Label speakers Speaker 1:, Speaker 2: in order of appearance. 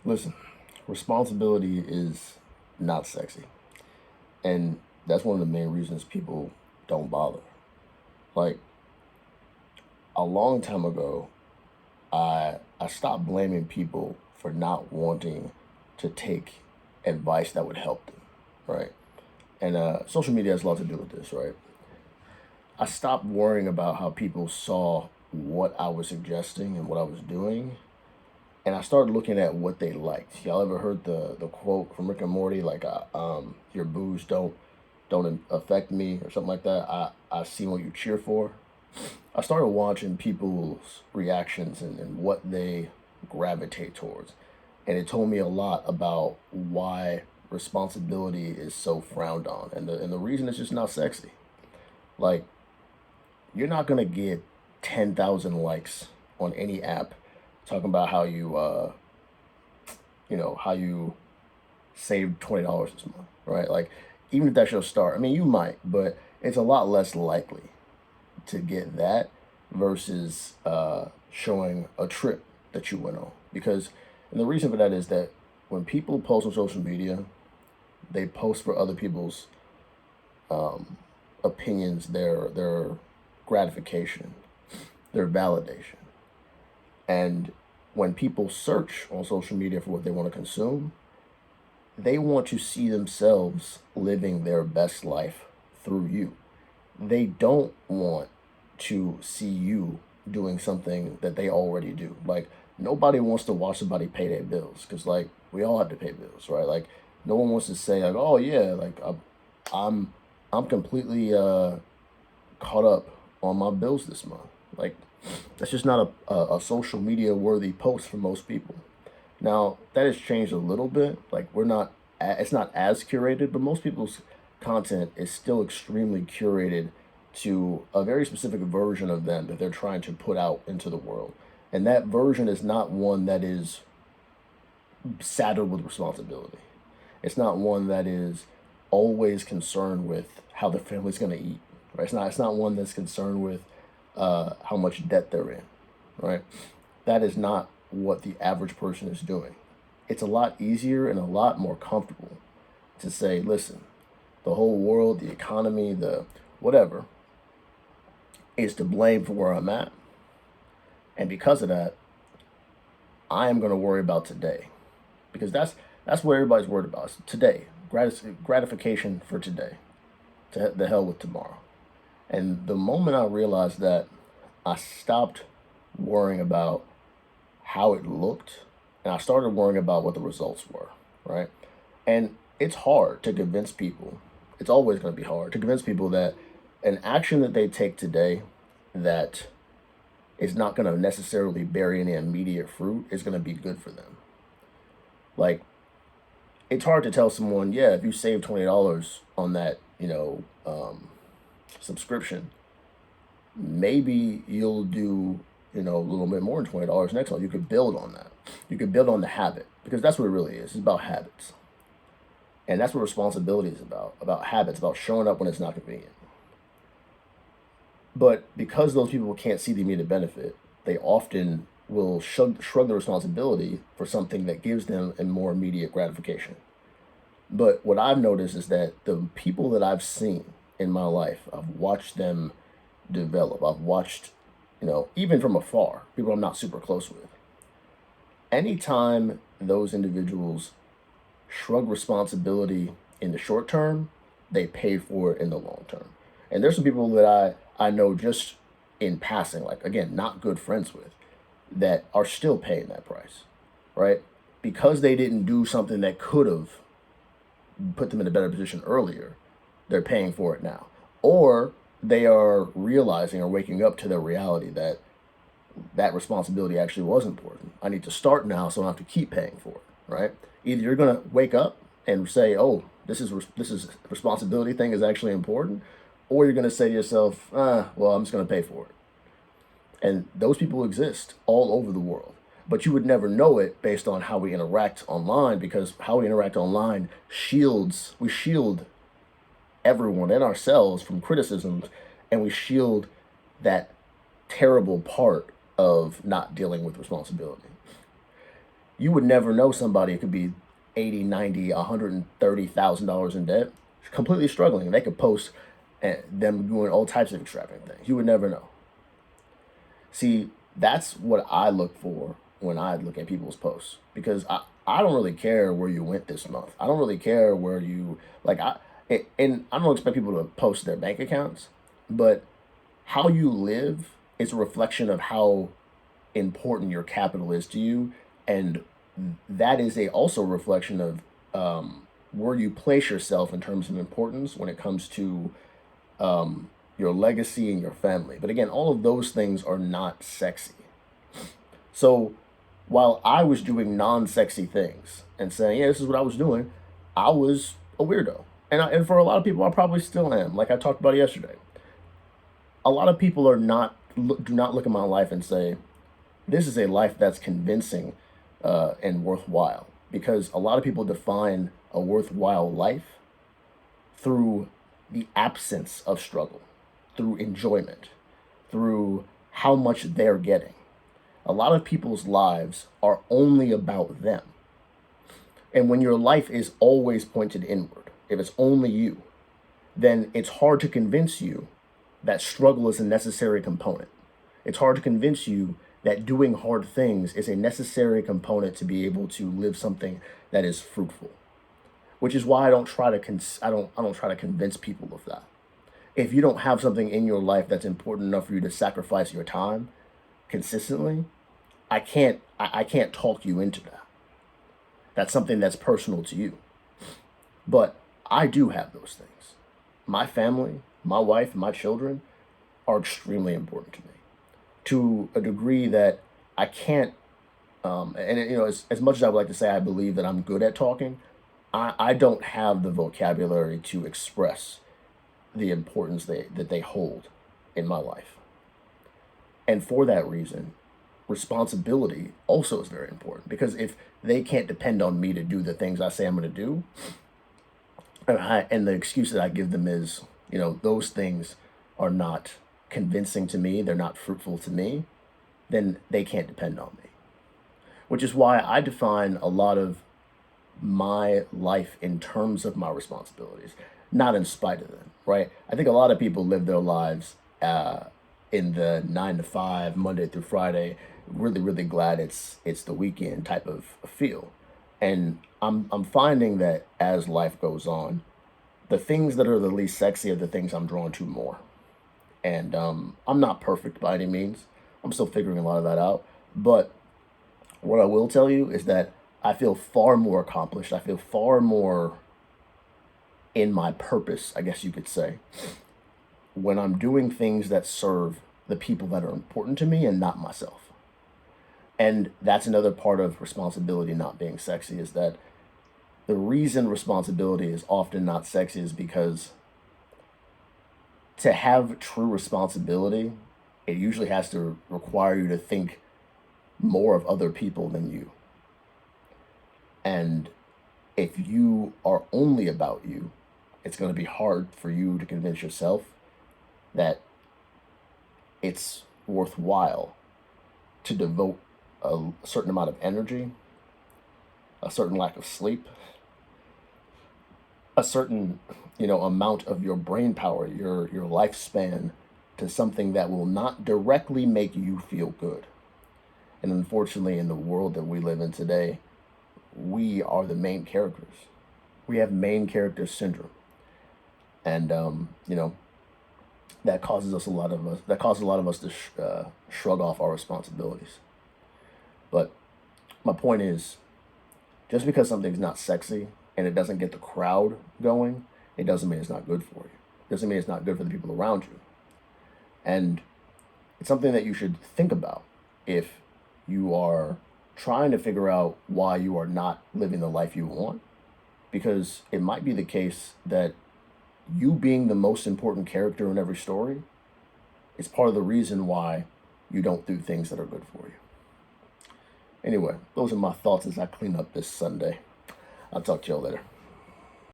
Speaker 1: Listen, responsibility is not sexy. And that's one of the main reasons people don't bother. Like a long time ago, I stopped blaming people for not wanting to take advice that would help them, right? And social media has a lot to do with this, right? I stopped worrying about how people saw what I was suggesting and what I was doing, and I started looking at what they liked. Y'all ever heard the quote from Rick and Morty, like "Your booze don't affect me" or something like that? I see what you cheer for. I started watching people's reactions and what they gravitate towards, and it told me a lot about why responsibility is so frowned on, and the reason it's just not sexy. Like you're not gonna get 10,000 likes on any app talking about how how you saved $20 this month, right? Like, even if that's your start, I mean, you might, but it's a lot less likely to get that versus showing a trip that you went on. Because, and the reason for that is that when people post on social media, they post for other people's opinions, their gratification, their validation. And when people search on social media for what they want to consume, they want to see themselves living their best life through you. They don't want to see you doing something that they already do. Like nobody wants to watch somebody pay their bills because like we all have to pay bills, right? Like no one wants to say like, oh yeah, like I'm I'm completely caught up on my bills this month. Like that's just not a social media worthy post for most people. Now that has changed a little bit. Like we're not, it's not as curated, but most people's content is still extremely curated to a very specific version of them that they're trying to put out into the world. And that version is not one that is saddled with responsibility. It's not one that is always concerned with how the family's going to eat. Right? It's not one that's concerned with how much debt they're in. Right? That is not what the average person is doing. It's a lot easier and a lot more comfortable to say, listen, the whole world, the economy, the whatever, is to blame for where I'm at. And because of that, I am going to worry about today. Because that's what everybody's worried about. It's today. Gratification for today. To the hell with tomorrow. And the moment I realized that, I stopped worrying about how it looked and I started worrying about what the results were, right? And it's hard to convince people, it's always going to be hard to convince people that an action that they take today that is not going to necessarily bear any immediate fruit is going to be good for them. Like, it's hard to tell someone, yeah, if you save $20 on that, subscription, maybe you'll do, a little bit more than $20 next month. You could build on that. You could build on the habit because that's what it really is. It's about habits. And that's what responsibility is about habits, about showing up when it's not convenient. But because those people can't see the immediate benefit, they often will shrug the responsibility for something that gives them a more immediate gratification. But what I've noticed is that the people that I've seen in my life, I've watched them develop. I've watched, even from afar, people I'm not super close with. Anytime those individuals shrug responsibility in the short term, they pay for it in the long term. And there's some people that I know just in passing, like again, not good friends with, that are still paying that price, right? Because they didn't do something that could have put them in a better position earlier, they're paying for it now. Or they are realizing or waking up to the reality that that responsibility actually was important. I need to start now so I don't have to keep paying for it, right? Either you're going to wake up and say, "Oh, this is responsibility thing is actually important," or you're going to say to yourself, well, I'm just going to pay for it." And those people exist all over the world. But you would never know it based on how we interact online, because how we interact online we shield everyone and ourselves from criticisms, and we shield that terrible part of not dealing with responsibility. You would never know somebody could be 80, 90, $130,000 in debt, completely struggling. They could post them doing all types of extravagant things. You would never know. See, that's what I look for when I look at people's posts, because I don't really care where you went this month. I don't really care where you like and I don't expect people to post their bank accounts, but how you live is a reflection of how important your capital is to you, and that is a also reflection of where you place yourself in terms of importance when it comes to your legacy and your family. But again, all of those things are not sexy. So while I was doing non-sexy things and saying, "Yeah, this is what I was doing," I was a weirdo, and for a lot of people, I probably still am. Like I talked about yesterday, a lot of people do not look at my life and say, "This is a life that's convincing and worthwhile," because a lot of people define a worthwhile life through the absence of struggle, through enjoyment, through how much they're getting. A lot of people's lives are only about them. And when your life is always pointed inward, if it's only you, then it's hard to convince you that struggle is a necessary component. It's hard to convince you that doing hard things is a necessary component to be able to live something that is fruitful. Which is why I don't try to I don't try to convince people of that. If you don't have something in your life that's important enough for you to sacrifice your time consistently, I can't talk you into that. That's something that's personal to you. But I do have those things. My family, my wife, my children are extremely important to me, to a degree that I can't. As much as I would like to say I believe that I'm good at talking, I don't have the vocabulary to express the importance that they hold in my life. And for that reason, responsibility also is very important, because if they can't depend on me to do the things I say I'm going to do, and the excuse that I give them is, those things are not convincing to me, they're not fruitful to me, then they can't depend on me. Which is why I define a lot of my life in terms of my responsibilities, not in spite of them, right? I think a lot of people live their lives in the 9 to 5, Monday through Friday, really, really glad it's the weekend type of feel. And I'm finding that as life goes on, the things that are the least sexy are the things I'm drawn to more. And I'm not perfect by any means. I'm still figuring a lot of that out. But what I will tell you is that I feel far more accomplished. I feel far more in my purpose, I guess you could say, when I'm doing things that serve the people that are important to me and not myself. And that's another part of responsibility not being sexy, is that the reason responsibility is often not sexy is because to have true responsibility, it usually has to require you to think more of other people than you. And if you are only about you, it's going to be hard for you to convince yourself that it's worthwhile to devote a certain amount of energy, a certain lack of sleep, a certain amount of your brain power, your lifespan, to something that will not directly make you feel good. And unfortunately, in the world that we live in today, we are the main characters. We have main character syndrome, and that causes a lot of us to shrug off our responsibilities. But my point is, just because something's not sexy and it doesn't get the crowd going, it doesn't mean it's not good for you. It doesn't mean it's not good for the people around you. And it's something that you should think about if you are trying to figure out why you are not living the life you want. Because it might be the case that you being the most important character in every story is part of the reason why you don't do things that are good for you. Anyway, those are my thoughts as I clean up this Sunday. I'll talk to y'all later.